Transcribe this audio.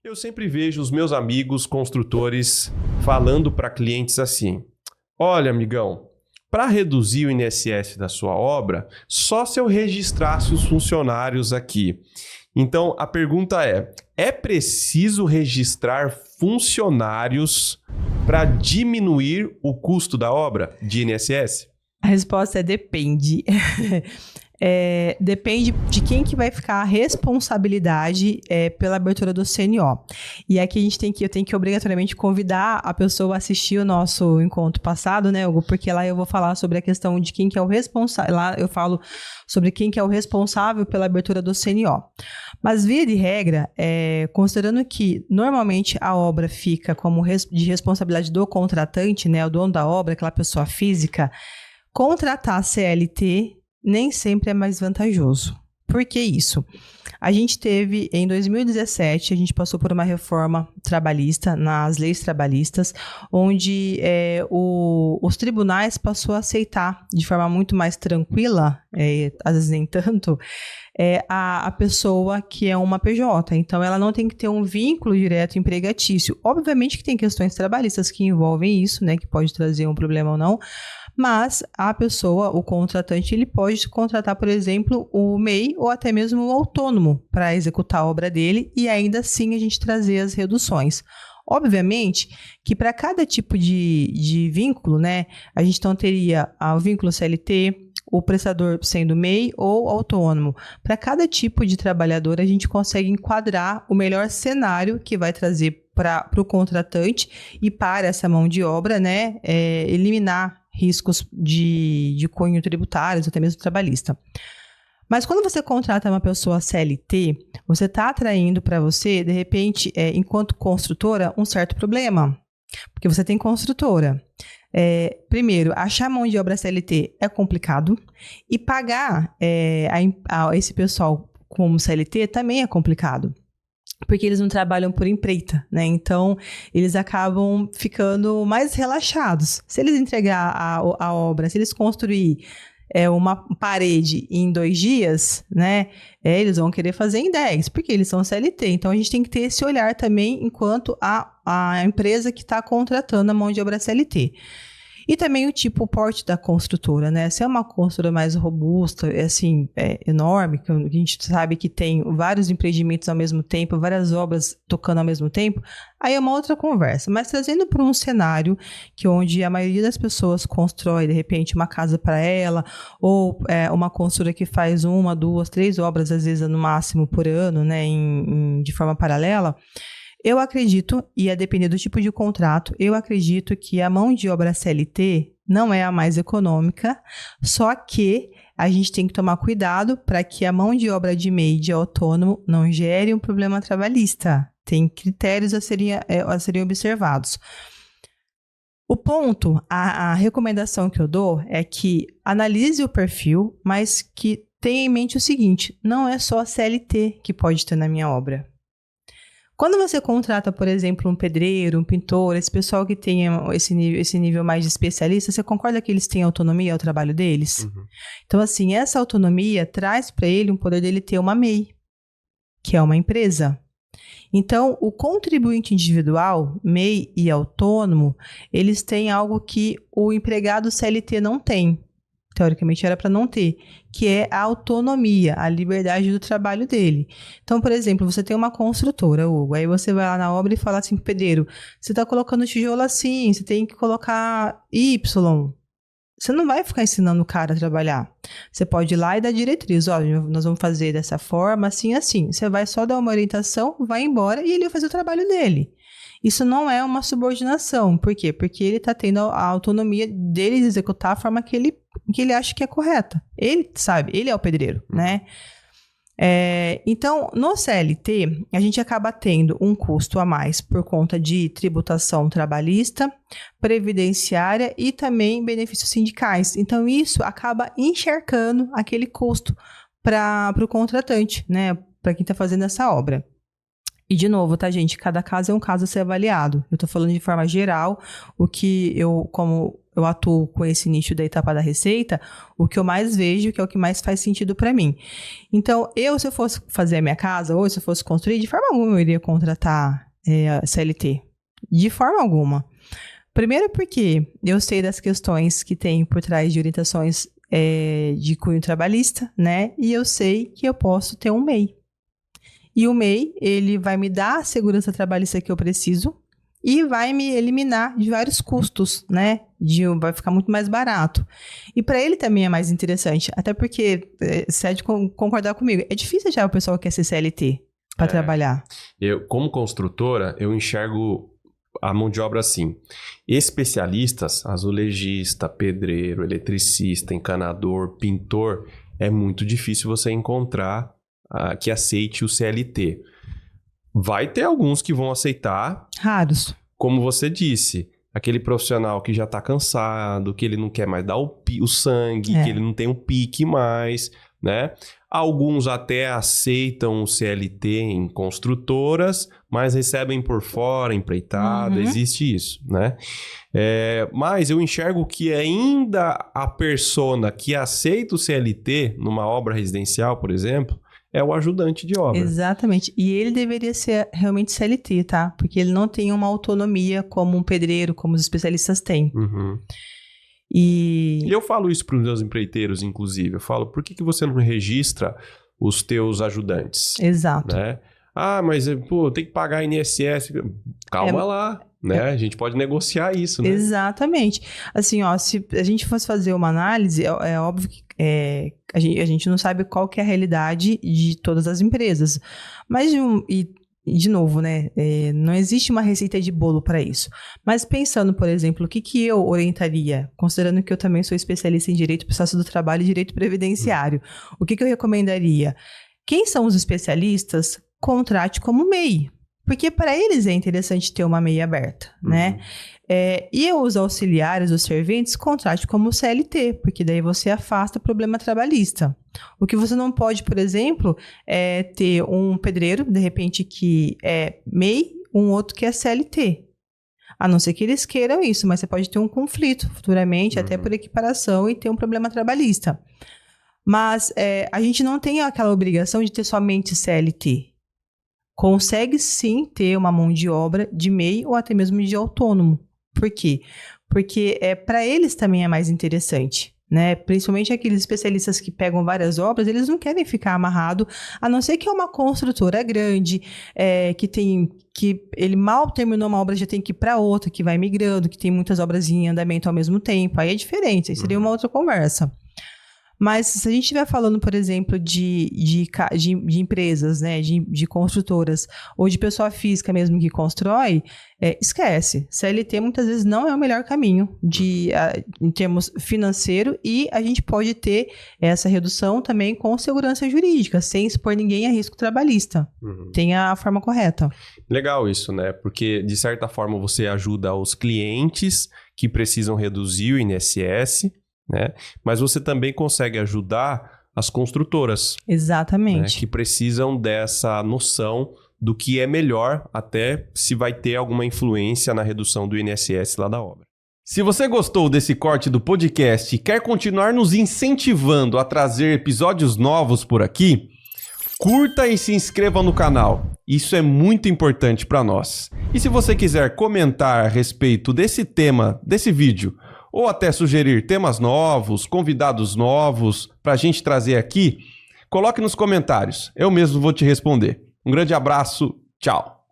Eu sempre vejo os meus amigos construtores falando para clientes assim: olha, amigão, para reduzir o INSS da sua obra, só se eu registrasse os funcionários aqui. Então, a pergunta é preciso registrar funcionários para diminuir o custo da obra de INSS? A resposta é depende. Depende de quem que vai ficar a responsabilidade pela abertura do CNO. E aqui eu tenho que obrigatoriamente convidar a pessoa a assistir o nosso encontro passado, né, Hugo? Porque lá eu vou falar sobre a questão de quem que é o responsável. Lá eu falo sobre quem que é o responsável pela abertura do CNO. Mas, via de regra, considerando que normalmente a obra fica como de responsabilidade do contratante, né, o dono da obra, aquela pessoa física, contratar CLT nem sempre é mais vantajoso. Por que isso? A gente teve, em 2017, a gente passou por uma reforma trabalhista, nas leis trabalhistas, onde os tribunais passou a aceitar de forma muito mais tranquila, às vezes nem tanto, a pessoa que é uma PJ. Então, ela não tem que ter um vínculo direto empregatício. Obviamente que tem questões trabalhistas que envolvem isso, né, que pode trazer um problema ou não, mas a pessoa, o contratante, ele pode contratar, por exemplo, o MEI ou até mesmo o autônomo para executar a obra dele e ainda assim a gente trazer as reduções. Obviamente que para cada tipo de vínculo, né, a gente então teria o vínculo CLT, o prestador sendo MEI ou autônomo. Para cada tipo de trabalhador, a gente consegue enquadrar o melhor cenário que vai trazer para o contratante e para essa mão de obra, né, eliminar riscos de cunho tributários, até mesmo trabalhista. Mas quando você contrata uma pessoa CLT, você está atraindo para você, de repente, enquanto construtora, um certo problema. Porque você tem construtora. Primeiro, achar mão de obra CLT é complicado e pagar esse pessoal como CLT também é complicado. Porque eles não trabalham por empreita, né? Então, eles acabam ficando mais relaxados. Se eles entregar a obra, se eles construir uma parede em 2 dias, né? Eles vão querer fazer em 10, porque eles são CLT. Então, a gente tem que ter esse olhar também enquanto a empresa que está contratando a mão de obra CLT. E também o porte da construtora, né? Se é uma construtora mais robusta, enorme, que a gente sabe que tem vários empreendimentos ao mesmo tempo, várias obras tocando ao mesmo tempo, aí é uma outra conversa. Mas trazendo para um cenário onde a maioria das pessoas constrói, de repente, uma casa para ela, ou uma construtora que faz 1, 2, 3 obras, às vezes, no máximo, por ano, né? De forma paralela. Eu acredito, e a depender do tipo de contrato, eu acredito que a mão de obra CLT não é a mais econômica, só que a gente tem que tomar cuidado para que a mão de obra de MEI de autônomo não gere um problema trabalhista. Tem critérios a serem observados. O ponto, a recomendação que eu dou é que analise o perfil, mas que tenha em mente o seguinte: não é só a CLT que pode ter na minha obra. Quando você contrata, por exemplo, um pedreiro, um pintor, esse pessoal que tem esse nível mais de especialista, você concorda que eles têm autonomia ao trabalho deles? Uhum. Então, assim, essa autonomia traz para ele um poder dele ter uma MEI, que é uma empresa. Então, o contribuinte individual, MEI e autônomo, eles têm algo que o empregado CLT não tem. Teoricamente era para não ter, que é a autonomia, a liberdade do trabalho dele. Então, por exemplo, você tem uma construtora, Hugo, aí você vai lá na obra e fala assim pro pedreiro: você está colocando tijolo assim, você tem que colocar Y. Você não vai ficar ensinando o cara a trabalhar. Você pode ir lá e dar diretriz: olha, nós vamos fazer dessa forma, assim, assim. Você vai só dar uma orientação, vai embora e ele vai fazer o trabalho dele. Isso não é uma subordinação. Por quê? Porque ele está tendo a autonomia dele de executar a forma que ele acha que é correta. Ele sabe, ele é o pedreiro, né? Então, no CLT, a gente acaba tendo um custo a mais por conta de tributação trabalhista, previdenciária e também benefícios sindicais. Então, isso acaba encharcando aquele custo para o contratante, né? Para quem está fazendo essa obra. E, de novo, tá, gente? Cada caso é um caso a ser avaliado. Eu tô falando de forma geral, o que eu, como eu atuo com esse nicho da etapa da receita, o que eu mais vejo, que é o que mais faz sentido para mim. Então, se eu fosse fazer a minha casa, ou se eu fosse construir, de forma alguma eu iria contratar a CLT. De forma alguma. Primeiro porque eu sei das questões que tem por trás de orientações de cunho trabalhista, né? E eu sei que eu posso ter um MEI. E o MEI, ele vai me dar a segurança trabalhista que eu preciso e vai me eliminar de vários custos, né? Vai ficar muito mais barato. E para ele também é mais interessante, até porque, você há de concordar comigo, é difícil já o pessoal que quer ser CLT para trabalhar. Eu, como construtora, eu enxergo a mão de obra assim. Especialistas, azulejista, pedreiro, eletricista, encanador, pintor, é muito difícil você encontrar que aceite o CLT. Vai ter alguns que vão aceitar. Raros. Como você disse, aquele profissional que já está cansado, que ele não quer mais dar o sangue, que ele não tem um pique mais, né? Alguns até aceitam o CLT em construtoras, mas recebem por fora, empreitada, existe isso, né? Mas eu enxergo que ainda a persona que aceita o CLT numa obra residencial, por exemplo, é o ajudante de obra. Exatamente. E ele deveria ser realmente CLT, tá? Porque ele não tem uma autonomia como um pedreiro, como os especialistas têm. E eu falo isso para os meus empreiteiros, inclusive. Eu falo, por que você não registra os teus ajudantes? Exato. Né? Mas, tem que pagar INSS. Calma lá, né? A gente pode negociar isso, né? Exatamente. Assim, se a gente fosse fazer uma análise, é óbvio que a gente não sabe qual que é a realidade de todas as empresas. Mas, de novo, né? Não existe uma receita de bolo para isso. Mas pensando, por exemplo, o que eu orientaria, considerando que eu também sou especialista em direito processo do trabalho e direito previdenciário, o que eu recomendaria? Quem são os especialistas? Contrate como MEI. Porque para eles é interessante ter uma MEI aberta, né? E os auxiliares, os serventes, contrate como CLT, porque daí você afasta o problema trabalhista. O que você não pode, por exemplo, é ter um pedreiro, de repente, que é MEI, um outro que é CLT. A não ser que eles queiram isso, mas você pode ter um conflito futuramente, até por equiparação, e ter um problema trabalhista. Mas a gente não tem aquela obrigação de ter somente CLT. Consegue sim ter uma mão de obra de MEI ou até mesmo de autônomo. Por quê? Porque para eles também é mais interessante, né? Principalmente aqueles especialistas que pegam várias obras, eles não querem ficar amarrado, a não ser que é uma construtora grande, que ele mal terminou uma obra, já tem que ir para outra, que vai migrando, que tem muitas obras em andamento ao mesmo tempo. Aí é diferente, aí seria uma outra conversa. Mas se a gente estiver falando, por exemplo, de empresas, né, de construtoras, ou de pessoa física mesmo que constrói, esquece. CLT muitas vezes não é o melhor caminho em termos financeiro, e a gente pode ter essa redução também com segurança jurídica, sem expor ninguém a risco trabalhista. Tem a forma correta. Legal isso, né? Porque, de certa forma, você ajuda os clientes que precisam reduzir o INSS, né? Mas você também consegue ajudar as construtoras. Exatamente. Né? Que precisam dessa noção do que é melhor, até se vai ter alguma influência na redução do INSS lá da obra. Se você gostou desse corte do podcast e quer continuar nos incentivando a trazer episódios novos por aqui, curta e se inscreva no canal. Isso é muito importante para nós. E se você quiser comentar a respeito desse tema, desse vídeo, ou até sugerir temas novos, convidados novos para a gente trazer aqui, coloque nos comentários. Eu mesmo vou te responder. Um grande abraço, tchau!